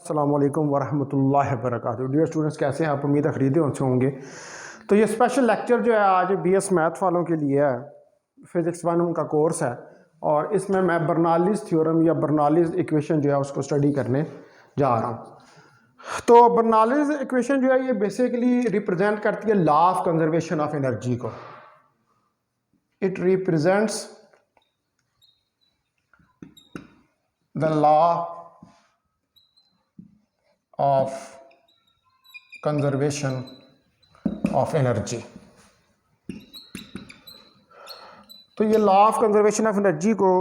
अस्सलाम वालेकुम वरहमतुल्लाहि वबरकातुहू। डियर स्टूडेंट्स, कैसे हैं आप? उम्मीद है खरीदे अच्छे होंगे। तो ये स्पेशल लेक्चर जो है आज बीएस मैथ वालों के लिए है। फिज़िक्स 1 उनका कोर्स है और इसमें मैं बर्नौलीज़ थ्योरम या बर्नौलीज़ इक्वेशन जो है उसको स्टडी करने जा रहा हूँ। तो बर्नौलीज़ इक्वेशन जो है ये बेसिकली रिप्रेजेंट करती है law of conservation of energy को। It represents the law of conservation of energy. तो ये law of conservation of energy को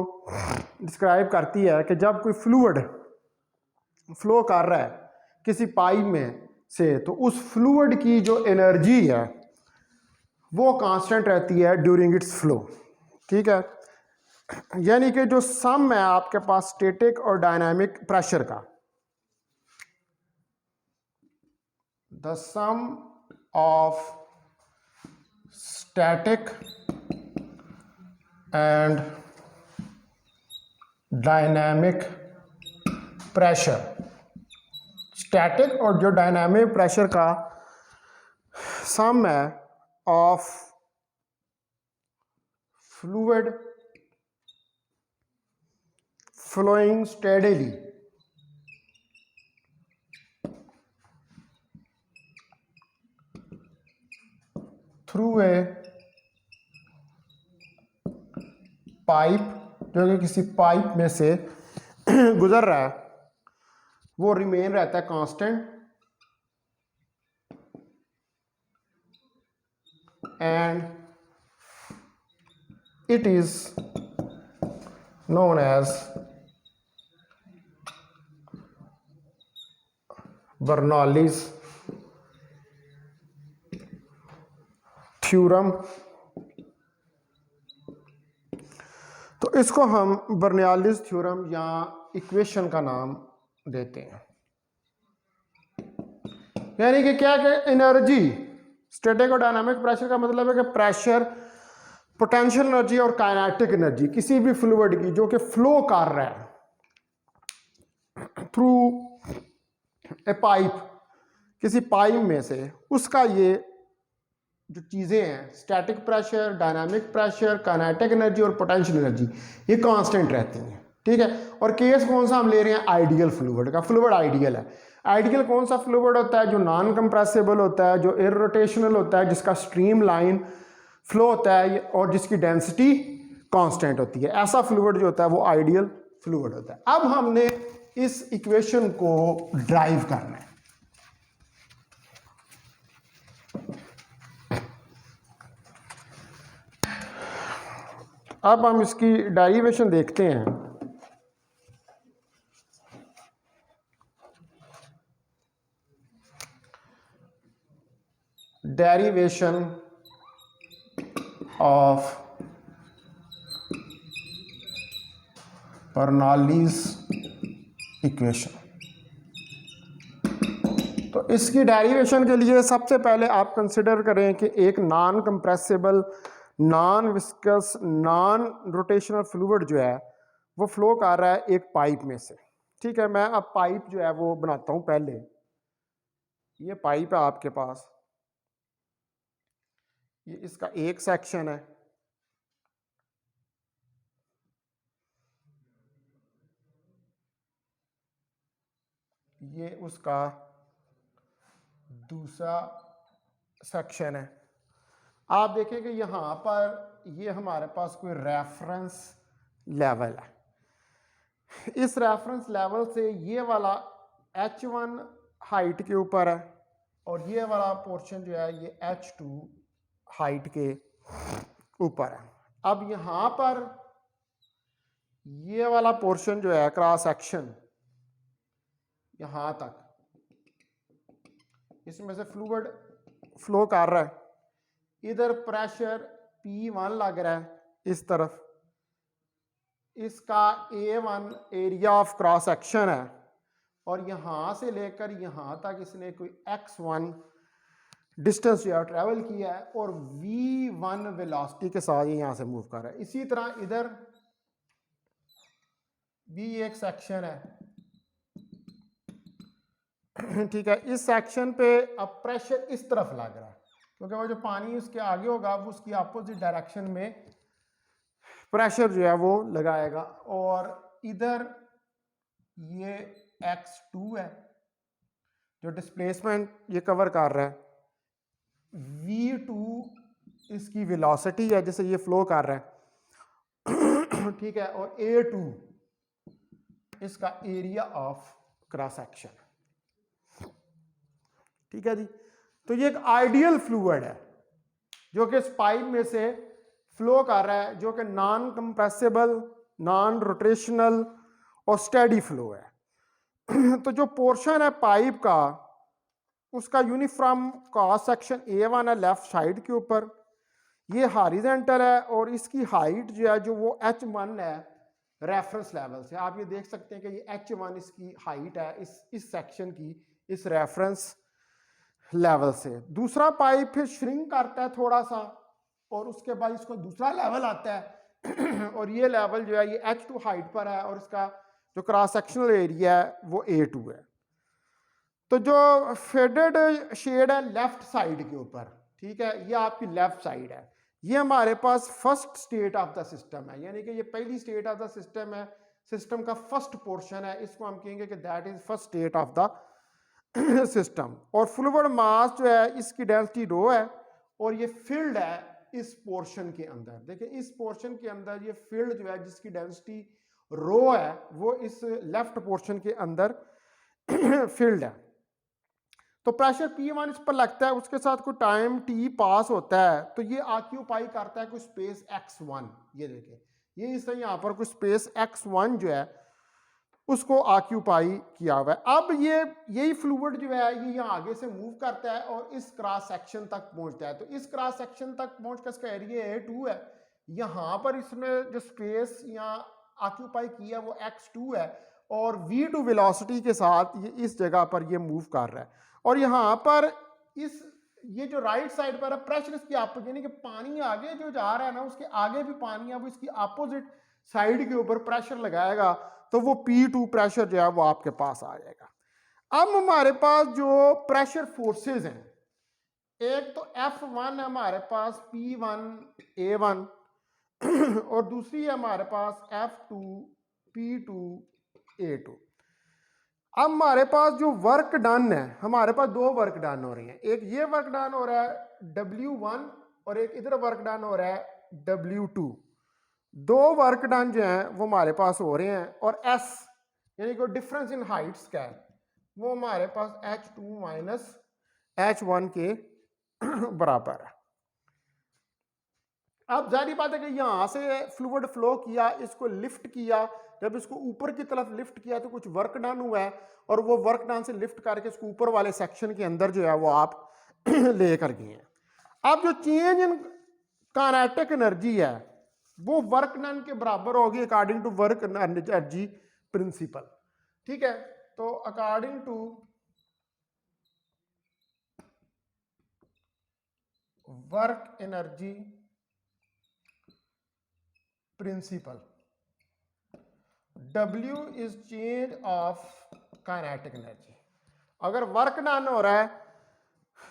डिस्क्राइब करती है कि जब कोई फ्लूइड फ्लो कर रहा है किसी पाइप में से, तो उस फ्लूइड की जो एनर्जी है वो कांस्टेंट रहती है ड्यूरिंग इट्स फ्लो। ठीक है, यानी कि जो सम है आपके पास स्टैटिक और डायनामिक प्रेशर का, the sum of static and dynamic pressure, static और जो डायनामिक प्रेशर का सम है of fluid flowing steadily through a pipe, जो कि किसी पाइप में से गुजर रहा है, वो रिमेन रहता है constant and it is known as Bernoulli's theorem. तो इसको हम बर्नौलीज़ थ्योरम या इक्वेशन का नाम देते हैं। यानी कि क्या कि एनर्जी, स्टैटिक और डायनामिक प्रेशर का मतलब है कि प्रेशर, पोटेंशियल एनर्जी और काइनेटिक एनर्जी किसी भी फ्लूइड की जो कि फ्लो कर रहा है थ्रू ए पाइप, किसी पाइप में से, उसका ये जो चीज़ें हैं static pressure, dynamic pressure, kinetic energy और पोटेंशियल एनर्जी, ये कांस्टेंट रहती हैं। ठीक है, और केस कौन सा हम ले रहे हैं? आइडियल फ्लूइड का। फ्लूइड आइडियल है। आइडियल कौन सा फ्लूइड होता है? जो नॉन कंप्रेसिबल होता है, जो इररोटेशनल होता है, जिसका स्ट्रीम लाइन फ्लो होता है और जिसकी डेंसिटी कांस्टेंट होती है। ऐसा फ्लूइड जो होता है वो आइडियल फ्लूइड होता है। अब हमने इस इक्वेशन को ड्राइव करना है। अब हम इसकी डेरिवेशन देखते हैं। Derivation of Bernoulli's equation. तो इसकी डेरिवेशन के लिए सबसे पहले आप कंसिडर करें कि एक non compressible, non viscous, non rotational fluid जो है वो फ्लो कर रहा है एक पाइप में से। ठीक है, मैं अब पाइप जो है वो बनाता हूं। पहले ये पाइप है आपके पास, ये इसका एक सेक्शन है, ये उसका दूसरा सेक्शन है। आप देखें कि यहाँ पर ये हमारे पास कोई रेफरेंस लेवल है। इस रेफरेंस लेवल से ये वाला H1 हाइट के ऊपर है और ये वाला पोर्शन जो है ये H2 हाइट के ऊपर है। अब यहाँ पर ये वाला पोर्शन जो है क्रॉस सेक्शन, यहाँ तक इसमें से फ्लूइड फ्लो कर रहा है। इधर प्रेशर P1 लग रहा है इस तरफ, इसका A1 area of cross section है और यहां से लेकर यहां तक इसने कोई x1 डिस्टेंस जो है ट्रेवल किया है और v1 वेलोसिटी के साथ ये यहां से मूव कर रहा है। इसी तरह इधर भी एक सेक्शन है ठीक है, इस सेक्शन पे अब प्रेशर इस तरफ लग रहा है क्योंकि वो जो पानी उसके आगे होगा वो उसकी अपोजिट डायरेक्शन में प्रेशर जो है वो लगाएगा। और इधर ये x2 है जो डिस्प्लेसमेंट ये कवर कर रहा है, v2 इसकी वेलोसिटी है जिसे ये फ्लो कर रहा है ठीक है, और a2 इसका एरिया ऑफ क्रॉस सेक्शन। ठीक है जी, तो ये एक आइडियल फ्लूइड है जो कि इस पाइप में से फ्लो कर रहा है, जो कि नॉन कंप्रेसिबल, नॉन रोटेशनल और स्टेडी फ्लो है तो जो पोर्शन है पाइप का उसका यूनिफॉर्म क्रॉस सेक्शन A1 है लेफ्ट साइड के ऊपर, ये हॉरिजॉन्टल है और इसकी हाइट जो है जो वो h1 है रेफरेंस लेवल से। आप ये देख सकते हैं कि ये h1 इसकी हाइट है इस सेक्शन की इस रेफरेंस लेवल से। दूसरा पाइप फिर श्रिंक करता है थोड़ा सा और उसके बाद इसको दूसरा लेवल आता है और ये लेवल जो है ये h2 हाइट पर है और इसका जो क्रॉस सेक्शनल एरिया है वो A2 है। तो जो फेडेड शेड है लेफ्ट साइड के ऊपर, ठीक है, ये आपकी लेफ्ट साइड है, ये हमारे पास first state of the system है, यानी कि ये पहली स्टेट ऑफ द सिस्टम है, सिस्टम का फर्स्ट पोर्शन है, इसको हम कहेंगे कि that is first state of the system. और फ्लूइड मास जो है इसकी डेंसिटी रो है और ये फील्ड है इस पोर्शन के अंदर। देखिए इस पोर्शन के अंदर ये फील्ड जो है जिसकी डेंसिटी रो है वो इस लेफ्ट पोर्शन के अंदर फील्ड है। तो प्रेशर P1 इस पर लगता है, उसके साथ कोई टाइम T पास होता है तो ये ऑक्यूपाई करता है कोई स्पेस x1। ये देखें ये इस तरह यहाँ पर कोई स्पेस x1 जो है उसको ऑक्यूपाई किया हुआ है। अब ये यही फ्लूइड जो है ये यहाँ आगे से मूव करता है और इस क्रॉस सेक्शन तक पहुंचता है। तो इस क्रॉस सेक्शन तक पहुंचकर इसका एरिया A2 है, यहाँ पर इसने जो स्पेस यहाँ ऑक्यूपाई किया वो x2 है और v2 वेलोसिटी के साथ ये इस जगह पर ये मूव कर रहा है। और यहाँ पर इस ये जो राइट साइड पर है प्रेशर इसकी अपोजिट, यानी कि पानी आगे जो जा रहा है ना उसके आगे भी पानी है वो इसकी अपोजिट साइड के ऊपर प्रेशर लगाएगा तो वो P2 प्रेशर जो है वो आपके पास आ जाएगा। अब हमारे पास जो प्रेशर फोर्सेस हैं, एक तो F1 है हमारे पास P1 A1 और दूसरी है हमारे पास F2 P2 A2। अब हमारे पास जो वर्क डन है, हमारे पास दो वर्क डन हो रही हैं, एक ये वर्क डन हो रहा है W1 और एक इधर वर्क डन हो रहा है W2। दो वर्क डन जो हैं वो हमारे पास हो रहे हैं और S यानी कि डिफरेंस इन हाइट्स का है वो हमारे पास H2 माइनस H1 के बराबर है। अब जारी बात है कि यहां से फ्लूइड फ्लो किया, इसको लिफ्ट किया, जब इसको ऊपर की तरफ लिफ्ट किया तो कुछ वर्क डन हुआ है और वो वर्क डन से लिफ्ट करके इसको ऊपर वाले सेक्शन के अंदर जो है वो आप लेकर गए हैं। अब जो चेंज इन काइनेटिक एनर्जी है वो वर्क डन के बराबर होगी according to work energy principle. ठीक है, तो according to work energy principle W is change of kinetic energy. अगर वर्क डन हो रहा है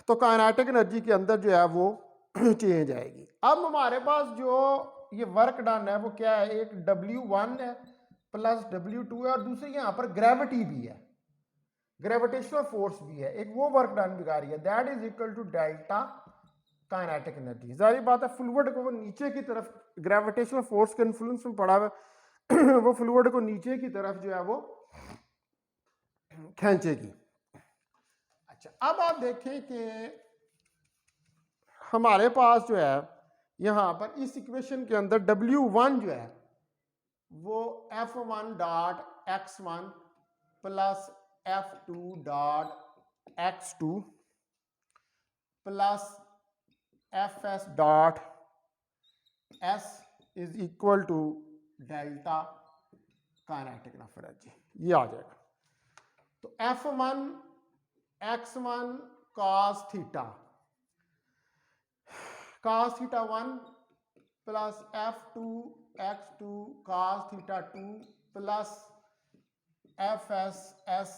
तो काइनेटिक एनर्जी के अंदर जो है वो चेंज आएगी। अब हमारे पास जो ये वर्क डन है वो क्या है, एक W1 है प्लस W2 है और दूसरी यहाँ पर ग्रेविटी भी है, ग्रेविटेशनल फोर्स भी है, एक वो वर्क डन भी आ रही है, that is equal to delta kinetic energy. जारी बात है फ्लूइड को वो नीचे की तरफ ग्रेविटेशनल फोर्स के इन्फ्लुएंस में पड़ा हुआ वो फ्लूइड को नीचे की तरफ जो है वो खींचेगी। अच्छा, अब आप देखें कि हमारे पास जो है यहां पर इस इक्वेशन के अंदर W1 जो है वो F1 dot x1 plus F2 dot x2 plus Fs dot s is equal to delta kinetic energy, ये आ जाएगा। तो F1 x1 cos theta 1 plus F2 x2 cos theta 2 plus Fs s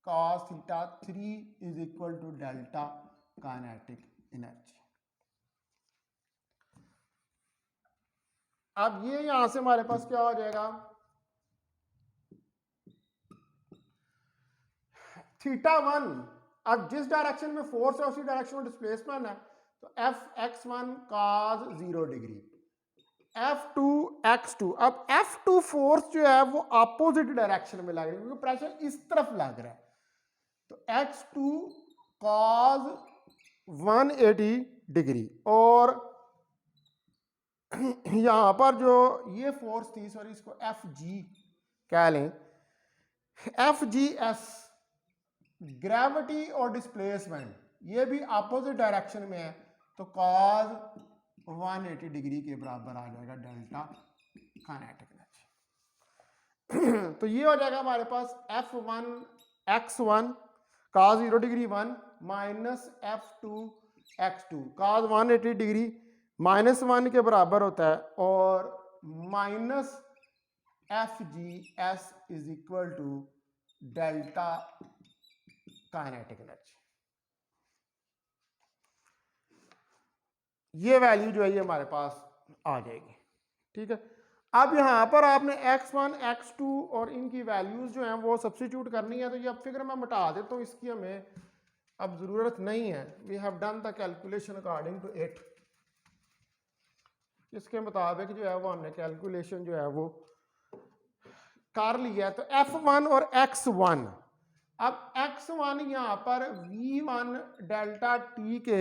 cos theta 3 is equal to delta kinetic energy. अब ये यहां से हमारे पास क्या हो जाएगा, थीटा 1, अब जिस डायरेक्शन में फोर्स है उसी डायरेक्शन में डिस्प्लेसमेंट है, तो F x one cos 0 degree, F2 x2, अब F2 फोर्स जो है वो अपोजिट डायरेक्शन में लग रही है क्योंकि प्रेशर इस तरफ लग रहा है, तो x2 cos 180 डिग्री, और यहां पर जो ये फोर्स थी, सॉरी इसको Fg कह लें, FGS ग्रेविटी और डिस्प्लेसमेंट ये भी अपोजिट डायरेक्शन में है, तो cos 180 डिग्री के बराबर आ जाएगा डेल्टा काइनेटिक एनर्जी। तो ये हो जाएगा हमारे पास F1 x1 cos 0 degree 1 minus F2 x2 cos 180 degree -1 के बराबर होता है, और minus FGS is equal to delta kinetic energy. ये वैल्यू जो है ये हमारे पास आ जाएगी, ठीक है। अब यहां पर आपने x1 x2 और इनकी वैल्यूज जो हैं वो सब्स्टिट्यूट करनी है, तो ये अब फिगर मैं मिटा देता हूं, इसकी हमें अब जरूरत नहीं है। We have done the calculation according to it, इसके मुताबिक जो है वो हमने कैलकुलेशन जो है वो कर लिया। तो F1 और x1, अब x1 यहां पर v1 डेल्टा t के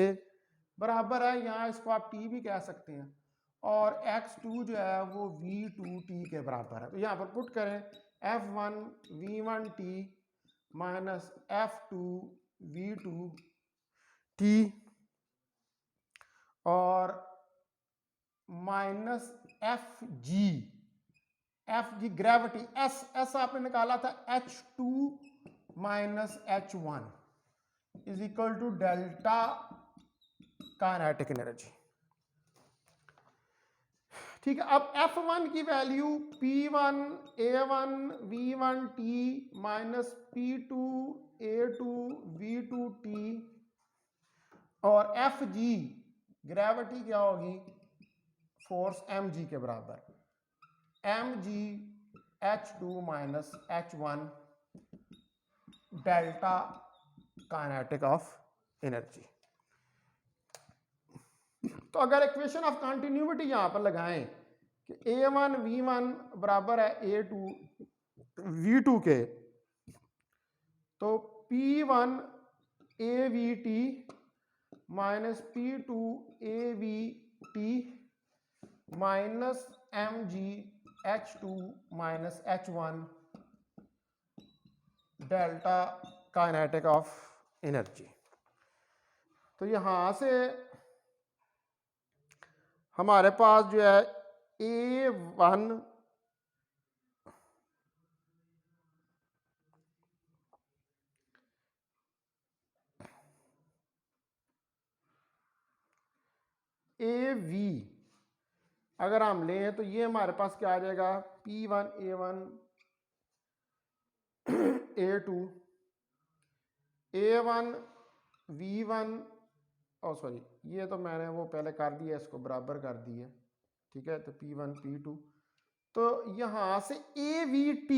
बराबर है, यहां इसको आप t भी कह सकते हैं, और x2 जो है वो v2t के बराबर है। तो यहां पर पुट करें F1 v1t minus F2 v2t और माइनस Fg ग्रेविटी s आपने निकाला था H2 minus H1 is equal to delta kinetic energy, ठीक है। अब F1 की value P1 A1 V1T minus P2 A2 V2T, और Fg ग्रेविटी क्या होगी, फोर्स mg के बराबर, mg H2 minus H1 delta kinetic of energy. तो अगर इक्वेशन ऑफ कंटिन्यूटी यहां पर लगाएं कि A1 V1 बराबर है A2 V2 के, तो P1 AVT minus P2 AVT minus mg H2 minus H1 delta kinetic of energy. तो यहां से हमारे पास जो है A1 AV अगर हम लें तो ये हमारे पास क्या आ जाएगा, P1 A1 A2 A1 V1, और सॉरी ये तो मैंने वो पहले कर दिया, इसको बराबर कर दिया, ठीक है। तो P1 P2, तो यहां से AVT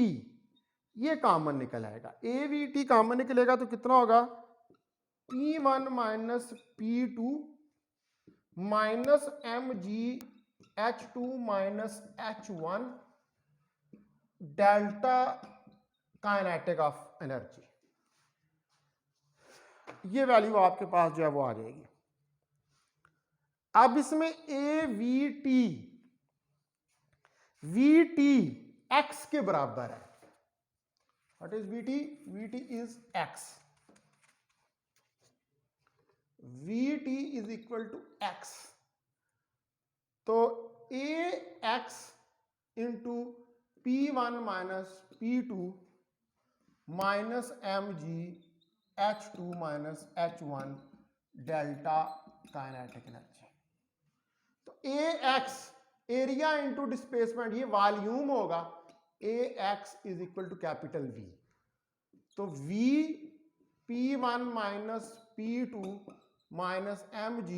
ये कॉमन निकल आएगा, AVT कॉमन निकलेगा तो कितना होगा, P1 minus P2 minus mg H2 minus H1 delta kinetic of energy. ये वैल्यू आपके पास जो है वो आ जाएगी। अब इसमें AVT VT x के बराबर है। What is VT? VT is x, VT is equal to x, तो AX into P1 minus P2 minus mg H2 minus H1 delta kinetic energy. तो AX एरिया इंटू डिस्प्लेसमेंट, ये volume होगा, AX is equal to capital V, तो V P1 minus P2 minus mg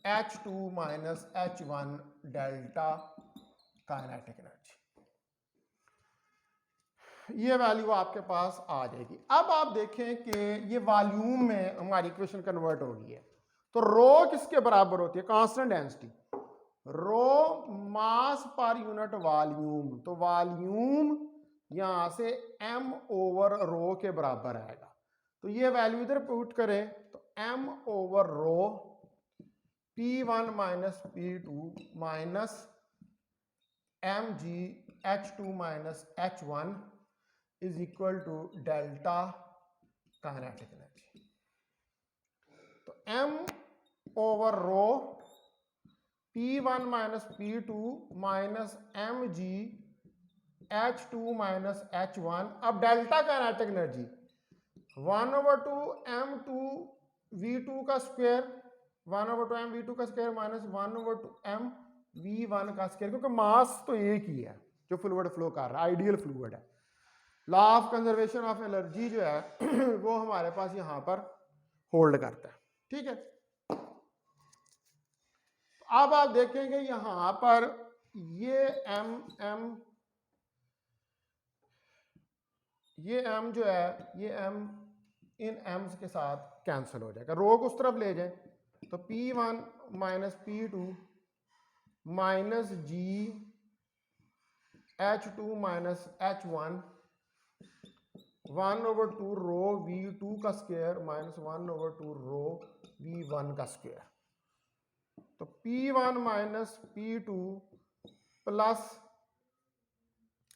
H2 minus H1 delta kinetic energy, ये value आपके पास आ जाएगी। अब आप देखें कि ये वॉल्यूम में हमारी इक्वेशन कन्वर्ट हो गई है, तो रो किसके बराबर होती है? कांस्टेंट डेंसिटी, रो मास पर यूनिट वॉल्यूम, तो वॉल्यूम यहां से m ओवर रो के बराबर आएगा। तो ये वैल्यू इधर पुट करें तो m over rho P1 minus P2 minus mg H2 minus H1 is equal to delta kinetic energy. तो m over rho P1 minus P2 minus mg H2 minus H1, अब delta kinetic energy 1/2 m2 v2 का square, 1/2 m v2 का square minus 1/2 m v1 का square, क्योंकि मास तो एक ही है जो फ्लूइड फ्लो कर रहा है, आइडियल फ्लूइड है। Law of conservation of energy जो है वो हमारे पास यहां पर होल्ड करता है, ठीक है। अब आप देखेंगे यहां पर ये m जो है ये m इन m's के साथ कैंसिल हो जाएगा, रो को उस तरफ ले जाए तो P1 minus P2 minus g H2 minus H1 1/2 rho V2 का स्क्वायर माइनस 1/2 रो V1 का स्क्वायर। तो P1 माइनस P2 प्लस,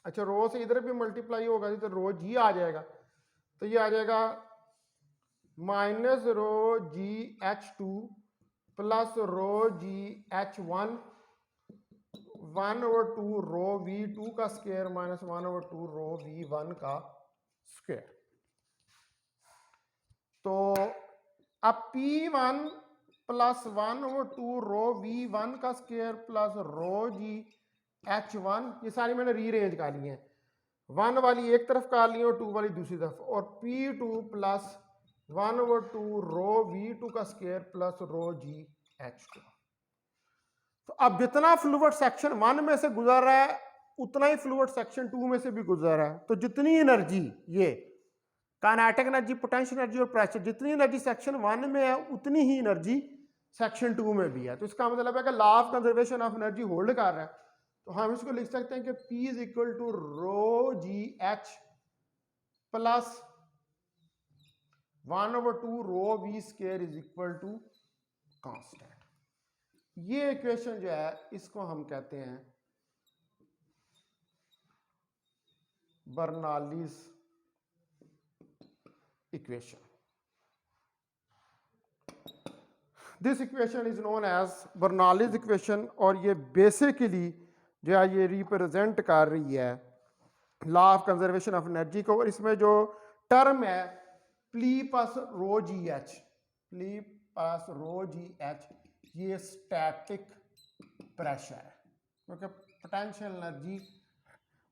अच्छा रो से इधर भी मल्टीप्लाई होगा तो रो जी आ जाएगा, तो ये आ जाएगा माइनस रो जी H2 प्लस रो जी H1 1/2 रो V2 का स्क्वायर माइनस 1/2 रो V1 का स्क्वायर। तो अब P1 प्लस 1/2 रो V1 का स्क्वायर प्लस रो जी H1, ये सारी मैंने रीअरेंज कर ली है, 1 वाली एक तरफ कर ली और 2 वाली दूसरी तरफ, और P2 प्लस 1/2 रो V2 का स्क्वायर प्लस रो जी H2। तो अब जितना फ्लूइड सेक्शन 1 में से गुजर रहा है उतना ही फ्लूइड सेक्शन 2 में से भी गुजर रहा है, तो जितनी एनर्जी ये काइनेटिक एनर्जी, पोटेंशियल एनर्जी और प्रेशर, जितनी एनर्जी सेक्शन 1 में है उतनी ही एनर्जी सेक्शन 2 में भी है। तो इसका मतलब है कि law of conservation of energy hold कर रहा है, तो हम इसको लिख सकते हैं कि P is equal to rho g h plus 1/2 rho v square is equal to constant. ये इक्वेशन जो है इसको हम कहते हैं Bernoulli's equation. This equation is known as Bernoulli's equation, और ये बेसिकली जो है ये रिप्रेजेंट कर रही है law of conservation of energy को। और इसमें जो टर्म है प्ली प्लस रो जी एच, प्ली प्लस रो जी एच, ये स्टैटिक प्रेशर है, क्योंकि पोटेंशियल एनर्जी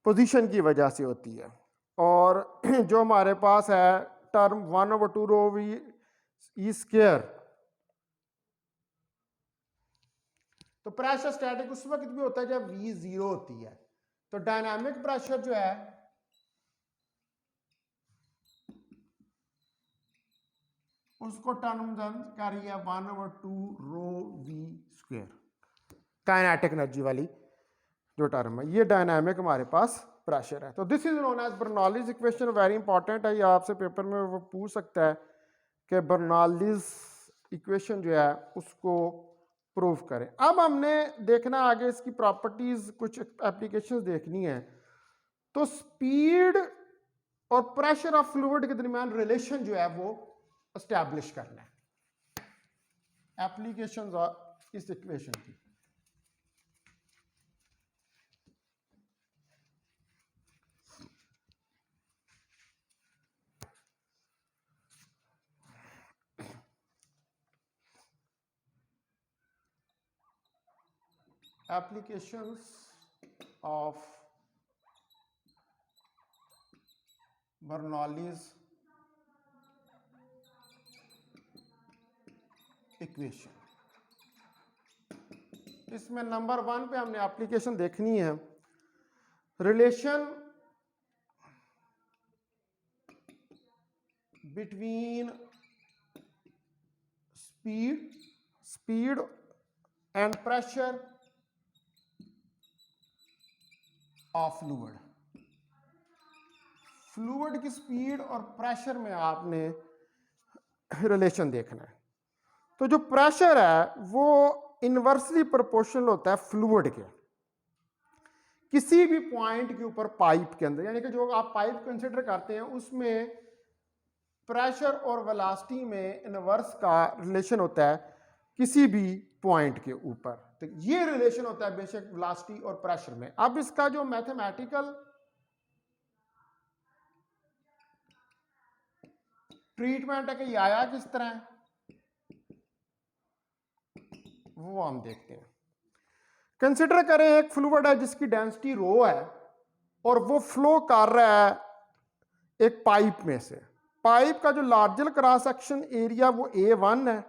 पोजीशन की वजह से होती है। और जो हमारे पास है term 1/2 rho V E square, तो प्रेशर स्टैटिक उस वक्त भी होता है जब V 0 होती है। तो डायनामिक प्रेशर जो है उसको टर्म करिए 1/2 rho v square, kinetic energy वाली जो टर्म है, ये डायनामिक हमारे पास प्रेशर है। तो this is known as Bernoulli's equation, very important है, ये आपसे पेपर में वो पूछ सकता है कि बर्नौलीज इक्वेशन जो है उसको प्रूव करें। अब हमने देखना आगे इसकी प्रॉपर्टीज, कुछ एप्लीकेशंस देखनी है। तो स्पीड और प्रेशर ऑफ फ्लूइड के दरमियान रिलेशन जो है वो एस्टैब्लिश करना है, एप्लीकेशंस इस इक्वेशन की। Applications of Bernoulli's equation. इसमें नंबर 1 पे हमने एप्लीकेशन देखनी है, relation between speed and pressure of fluid की स्पीड और प्रेशर में आपने रिलेशन देखना है। तो जो प्रेशर है वो इनवर्सली प्रोपोर्शनल होता है फ्लूइड के किसी भी पॉइंट के ऊपर पाइप के अंदर, यानी कि जो आप पाइप कंसिडर करते हैं उसमें प्रेशर और वेलोसिटी में इनवर्स का रिलेशन होता है किसी भी पॉइंट के ऊपर। तो ये रिलेशन होता है बेशक वेलोसिटी और प्रेशर में। अब इसका जो मैथमेटिकल ट्रीटमेंट है कि ये आया किस तरह है वो हम देखते हैं। कंसिडर करें एक फ्लूइड है जिसकी डेंसिटी रो है और वो फ्लो कर रहा है एक पाइप में से। पाइप का जो लार्जर क्रॉस सेक्शन एरिया वो A1 है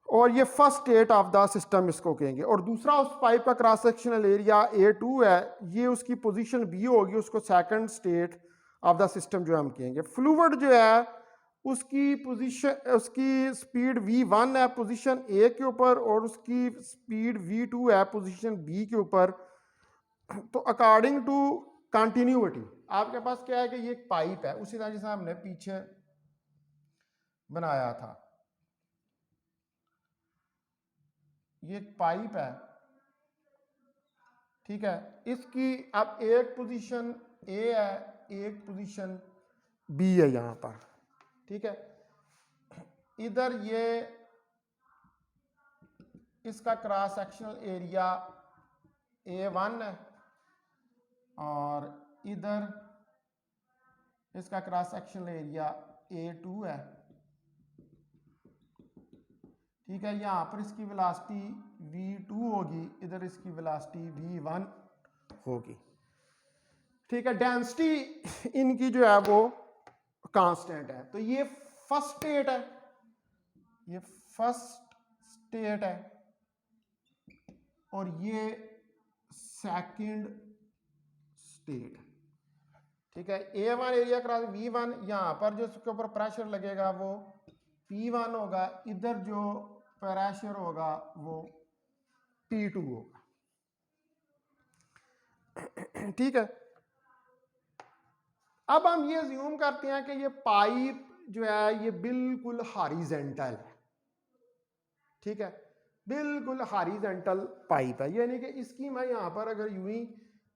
और ये first state of the system इसको कहेंगे, और दूसरा उस पाइप का क्रॉस सेक्शनल एरिया A2 है, ये उसकी पोजीशन B होगी, उसको second state of the system जो हम कहेंगे। फ्लूइड जो है उसकी पोजीशन, उसकी स्पीड V1 है पोजीशन A के ऊपर और उसकी स्पीड V2 है पोजीशन B के ऊपर। तो अकॉर्डिंग टू कंटिन्यूटी आपके पास क्या है कि ये एक पाइप है उसी तरह जैसे हमने पीछे बनाया था, ये एक पाइप है, ठीक है। इसकी अब एक पोजीशन A है, एक पोजीशन B है यहां पर, ठीक है। इधर ये इसका क्रॉस सेक्शनल एरिया A1 है और इधर इसका क्रॉस सेक्शनल एरिया A2 है, ठीक है। यहां पर इसकी वेलोसिटी V2 होगी, इधर इसकी वेलोसिटी V1 होगी, ठीक है। डेंसिटी इनकी जो है वो कांस्टेंट है। तो ये फर्स्ट स्टेट है, ये फर्स्ट स्टेट है और ये सेकंड स्टेट, ठीक है। A1 एरिया क्रॉस V1, यहां पर जो इसके ऊपर प्रेशर लगेगा वो P1 होगा, इधर जो प्रेशर होगा वो P2 होगा, ठीक है। अब हम ये अज्यूम करते हैं कि ये पाइप जो है ये बिल्कुल हॉरिजॉन्टल है, ठीक है, बिल्कुल हॉरिजॉन्टल पाइप है, यानी कि इसकी मैं यहां पर अगर यूं ही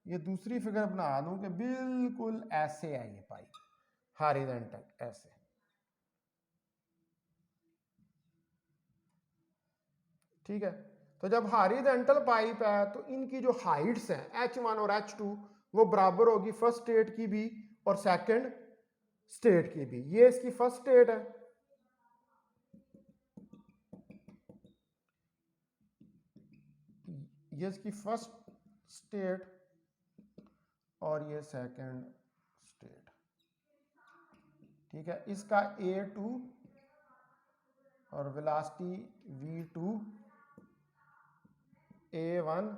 ये दूसरी फिगर बना दूं कि बिल्कुल ऐसे है ये पाइप हॉरिजॉन्टल ऐसे, ठीक है। तो जब हॉरिजॉन्टल पाइप है तो इनकी जो हाइट्स हैं H1 और H2 वो बराबर होगी फर्स्ट स्टेट की भी और सेकंड स्टेट की भी। ये इसकी फर्स्ट स्टेट है, ये इसकी फर्स्ट स्टेट और ये सेकंड स्टेट, ठीक है। इसका A2 और velocity V2, A1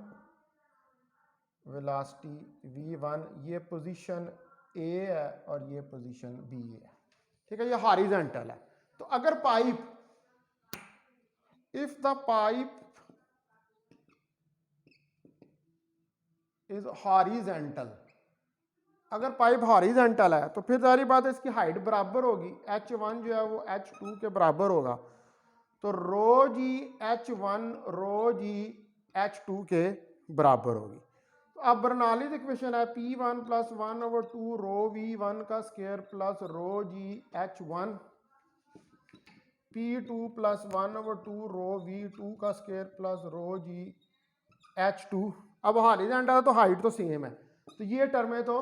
velocity V1, ये पोजीशन A है और ये पोजीशन B है, ठीक है। ये हॉरिजॉन्टल है। तो अगर pipe, if the pipe is horizontal, अगर पाइप हॉरिजॉन्टल है तो फिर सारी बात है इसकी हाइट बराबर होगी, H1 जो है वो H2 के बराबर होगा, तो रो जी H1 रो जी H2 के बराबर होगी। तो अब बर्नौलीज इक्वेशन है P1 प्लस 1/2 रो V1 का स्क्वायर प्लस रो जी H1, P2 plus 1/2 rho V2 का स्क्वायर प्लस रो जी H2। अब हॉरिजॉन्टल है तो हाइट तो सेम है, तो ये टर्में तो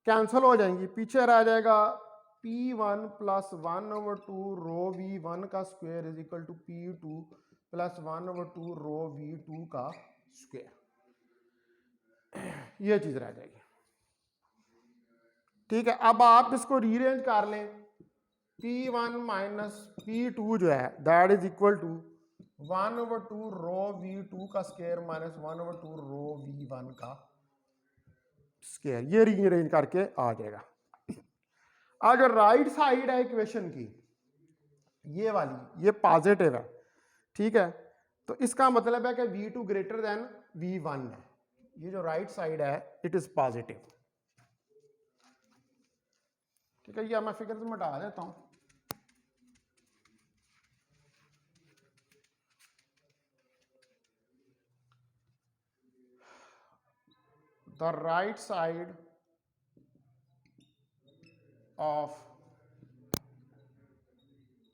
कैंसिल हो जाएंगी, पीछे रह जाएगा P1 प्लस 1/2 रो V1 का square is equal to P2 plus 1/2 rho V2 का स्क्वायर, ये चीज रह जाएगी। ठीक है, अब आप इसको रीअरेंज कर लें, P1 माइनस P2 जो है that is equal to 1/2 rho V2 का स्क्वायर माइनस 1/2 रो V1 का स्क्वायर, ये रीअरेंज करके आ जाएगा। आज राइट साइड है इक्वेशन की ये वाली, ये पॉजिटिव है, ठीक है, तो इसका मतलब है कि V2 ग्रेटर देन V1 है। ये जो राइट साइड है इट इज पॉजिटिव, ठीक है। ये मैं फिगर से मिटा देता हूं। The right side of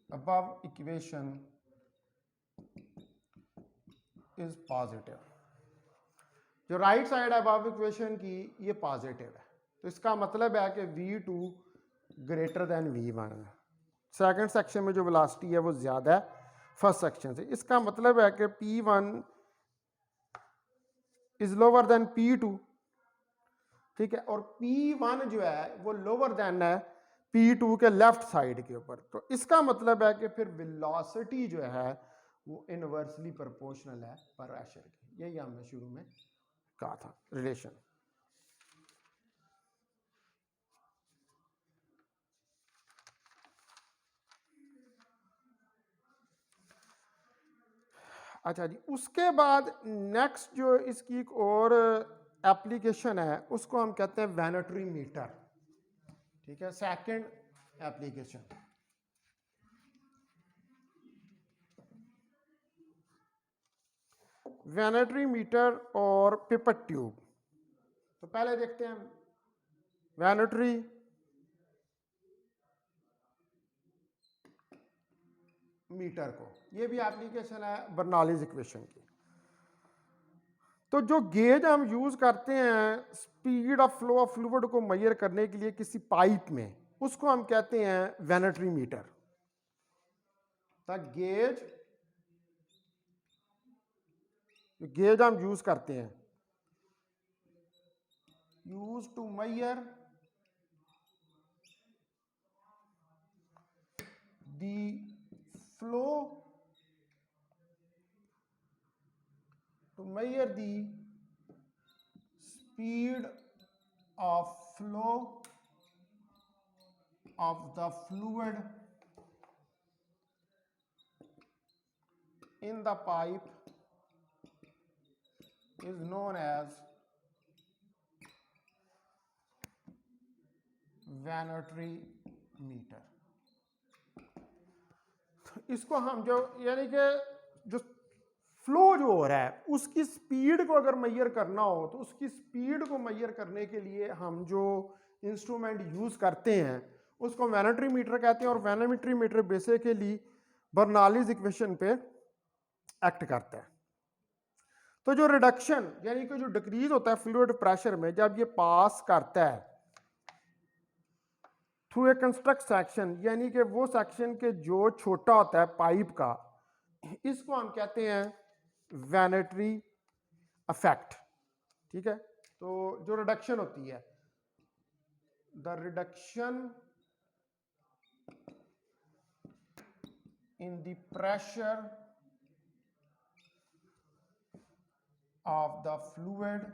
above equation is positive। जो राइट साइड है above इक्वेशन की ये पॉजिटिव है, तो इसका मतलब है कि V2 ग्रेटर देन V1 है। सेकंड सेक्शन में जो वेलोसिटी है वो ज्यादा है फर्स्ट सेक्शन से, इसका मतलब है कि P1 is lower than P2, ठीक है, और P1 जो है वो लोअर देन है P2 के लेफ्ट साइड के ऊपर, तो इसका मतलब है कि फिर वेलोसिटी जो है वो इनवर्सली प्रोपोर्शनल है प्रेशर की। यही हमने शुरू में कहा था रिलेशन। अच्छा जी, उसके बाद नेक्स्ट जो इसकी एक और एप्लीकेशन है उसको हम कहते हैं वैनिटरी मीटर, ठीक है, सेकंड एप्लीकेशन। वैनिटरी मीटर और पिपेट ट्यूब। तो पहले देखते हैं वैनिटरी मीटर को, ये भी एप्लीकेशन है बर्नौलीज इक्वेशन की। तो जो गेज हम यूज करते हैं speed of flow of fluid को मेजर करने के लिए किसी पाइप में, उसको हम कहते हैं venturi meter. The gauge, gauge हम यूज करते हैं use to measure the flow, to measure the speed of flow of the fluid in the pipe is known as vanity meter। इसको हम जो यानी कि जो फ्लो जो हो रहा है उसकी स्पीड को अगर मेजर करना हो तो उसकी स्पीड को मेजर करने के लिए हम जो इंस्ट्रूमेंट यूज करते हैं उसको वैनिटरी मीटर कहते हैं, और वैनिटरी मीटर बेसिकली बर्नौलीज इक्वेशन पे एक्ट करता है। तो जो रिडक्शन यानी कि जो डिक्रीज होता है फ्लूइड प्रेशर में जब ये पास करता है थ्रू ए कंस्ट्रक्ट सेक्शन, यानी कि वो सेक्शन के जो छोटा होता है पाइप का, इसको हम कहते हैं वैनिटरी इफेक्ट, ठीक है। तो जो रिडक्शन होती है, the reduction in the pressure of the fluid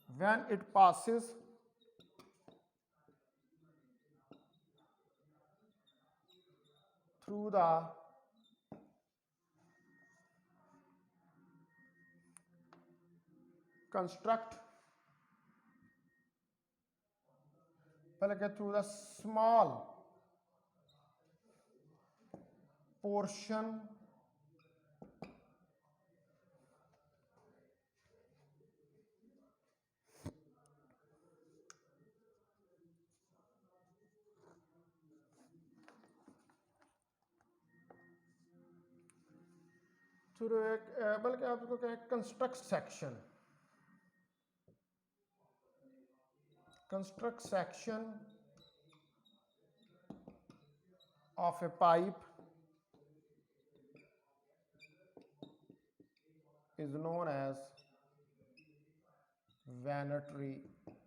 when it passes through the construct, through the small portion through एक बल्कि आप इसको कहें construct section, construct section of a pipe is known as Venturi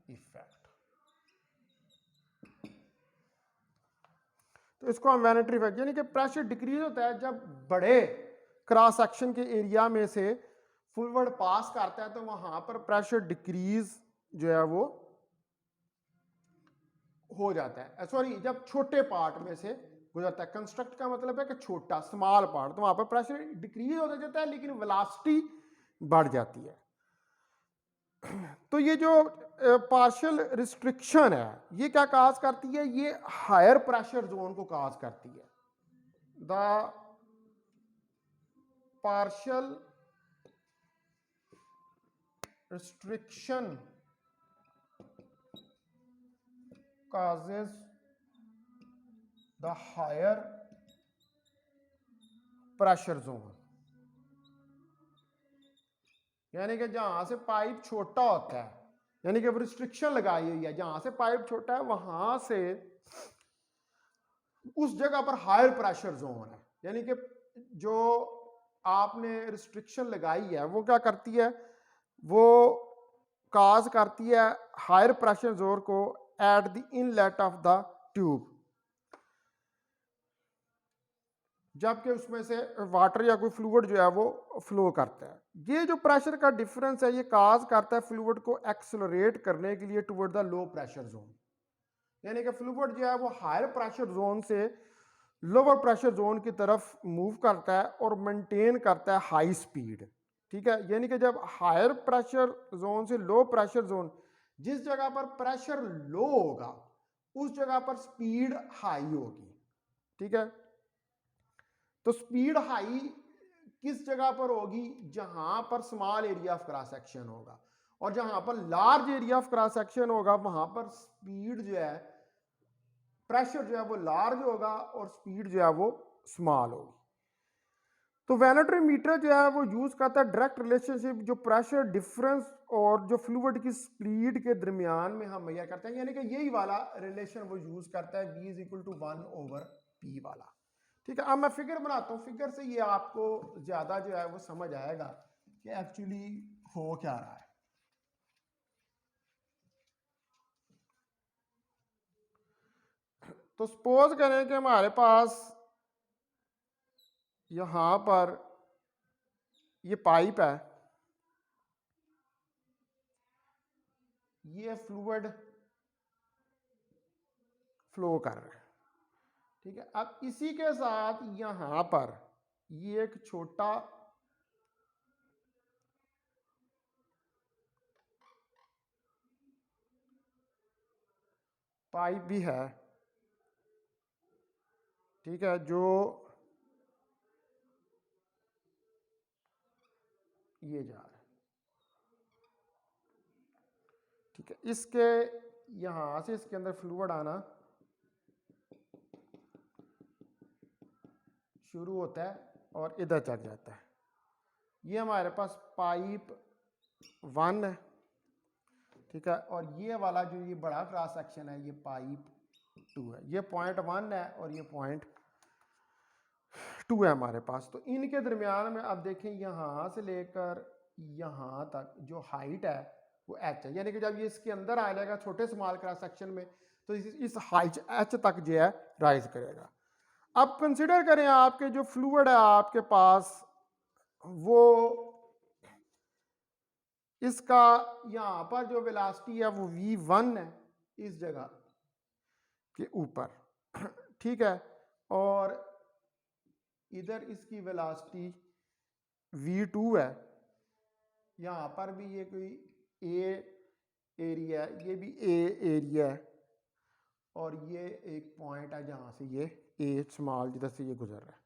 effect. तो इसको हम वैनेटरी effect, यानी कि प्रेशर डिक्रीज होता है जब बड़े क्रॉस सेक्शन के एरिया में से फुलवर्ड पास करता है, तो वहां पर प्रेशर डिक्रीज जो है वो हो जाता है। सॉरी, जब छोटे पार्ट में से गुजरता है, कंस्ट्रक्ट का मतलब है कि छोटा, स्मॉल पार्ट, तो वहां पर प्रेशर डिक्रीज होता जाता है लेकिन वेलोसिटी बढ़ जाती है। तो ये जो पार्शियल रिस्ट्रिक्शन है ये क्या काज करती है, ये हायर प्रेशर जोन को काज करती है। The partial restriction causes the higher pressure zone, यानी कि जहां से पाइप छोटा होता है, यानी कि रिस्ट्रिक्शन लगाई हुई है, जहां से पाइप छोटा है वहां से उस जगह पर हायर प्रेशर जोन है। यानी कि जो आपने रिस्ट्रिक्शन लगाई है वो क्या करती है, वो काज करती है हायर प्रेशर जोन को at the inlet of the tube, जबकि उसमें से वाटर या कोई फ्लूइड जो है वो फ्लो करता है। ये जो प्रेशर का डिफरेंस है ये काज करता है फ्लूइड को एक्सेलरेट करने के लिए toward the low pressure zone, यानी कि फ्लूइड जो है वो हायर प्रेशर जोन से लोअर प्रेशर जोन की तरफ मूव करता है और मेंटेन करता है हाई स्पीड। ठीक है, यानी कि जब हायर प्रेशर जोन से लो प्रेशर जोन, जिस जगह पर प्रेशर लो होगा उस जगह पर स्पीड हाई होगी। ठीक है, तो स्पीड हाई किस जगह पर होगी, जहां पर small area of cross section होगा, और जहां पर large area of cross section होगा वहां पर स्पीड जो है, प्रेशर जो है वो लार्ज होगा और स्पीड जो है वो स्मॉल होगी। तो वैनेटरी मीटर जो है वो यूज करता है डायरेक्ट रिलेशनशिप जो प्रेशर डिफरेंस और जो फ्लूइड की स्पीड के दरमियान में हम मैयर करते हैं, यानी कि यही वाला रिलेशन वो यूज करता है, V is equal to 1/P वाला। ठीक है, अब मैं फिगर बनाता हूँ, फिगर से ये आपको ज्यादा जो है वो समझ आएगा कि एक्चुअली हो क्या रहा है। तो सपोज करें कि हमारे पास यहां पर ये पाइप है, ये फ्लूइड फ्लो कर रहा है। ठीक है, अब इसी के साथ यहां पर ये एक छोटा पाइप भी है। ठीक है, जो ये जा रहा है। ठीक है, इसके यहां से इसके अंदर फ्लूइड आना शुरू होता है और इधर चक जाता है। ये हमारे पास पाइप 1 है। ठीक है, और ये वाला जो ये बड़ा क्रॉस सेक्शन है ये पाइप 2 है। ये पॉइंट 1 है और ये पॉइंट 2 है हमारे पास। तो इनके दरमियान में अब देखें यहां से लेकर यहां तक जो हाइट है वो h है, यानी कि जब ये इसके अंदर आ जाएगा छोटे स्मॉल क्रॉस सेक्शन में तो इस हाइट h तक जो है राइज करेगा। अब कंसिडर करें आपके जो फ्लूइड है आपके पास वो इसका यहां पर जो वेलोसिटी है वो v1 है इस जगह के ऊपर। ठीक है, और इधर इसकी वेलोसिटी v2 है। यहां पर भी ये कोई a एरिया है, ये भी a एरिया है, और ये एक पॉइंट है जहां से ये a स्मॉल जिधर से ये गुजर रहा है।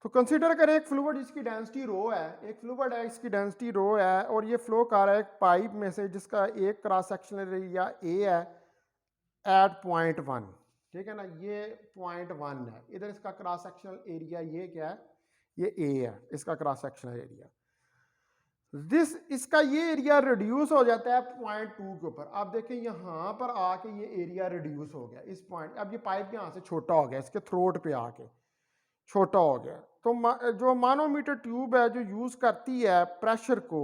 तो कंसीडर करें एक फ्लूइड जिसकी डेंसिटी रो है, एक फ्लूइड है इसकी डेंसिटी रो है और ये फ्लो कर रहा है एक पाइप में से जिसका एक क्रॉस सेक्शनल एरिया a है एट पॉइंट 1। ठीक है ना, ये पॉइंट 1 है, इधर इसका क्रॉस सेक्शनल एरिया ये क्या है, ये a है इसका क्रॉस सेक्शनल एरिया। इसका ये एरिया रिड्यूस हो जाता है पॉइंट 2 के ऊपर। आप देखें यहां पर आके ये एरिया रिड्यूस हो गया इस पॉइंट, अब ये पाइप यहां से छोटा हो गया, इसके थ्रोट पे आके छोटा हो गया। तो जो मानोमीटर ट्यूब है जो यूज करती है प्रेशर को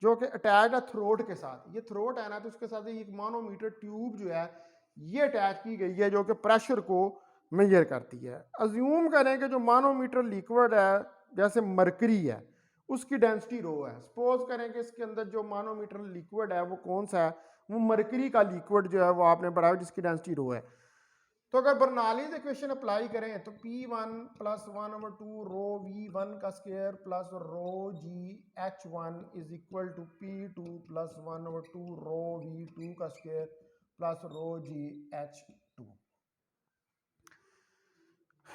जो कि अटैच है थ्रोट के साथ। ये थ्रोट है ना, तो उसके साथ एक मानोमीटर ट्यूब जो है ये अटैच की गई है, जो कि प्रेशर को मेजर करती है। अज्यूम करें कि जो मानोमीटर लिक्विड है जैसे मरकरी है, उसकी डेंसिटी रो है। सपोज करें कि इसके अंदर जो मानोमीटर लिक्विड है वो कौन सा है, वो मरकरी का लिक्विड जो है वो आपने बढ़ाया, जिसकी डेंसिटी रो है। तो अगर बर्नौलीज इक्वेशन अप्लाई करें तो P1 प्लस 1/2 रो V1 का square plus rho GH1 is equal to P2 plus 1/2 rho V2 का स्क्वायर प्लस रो GH2।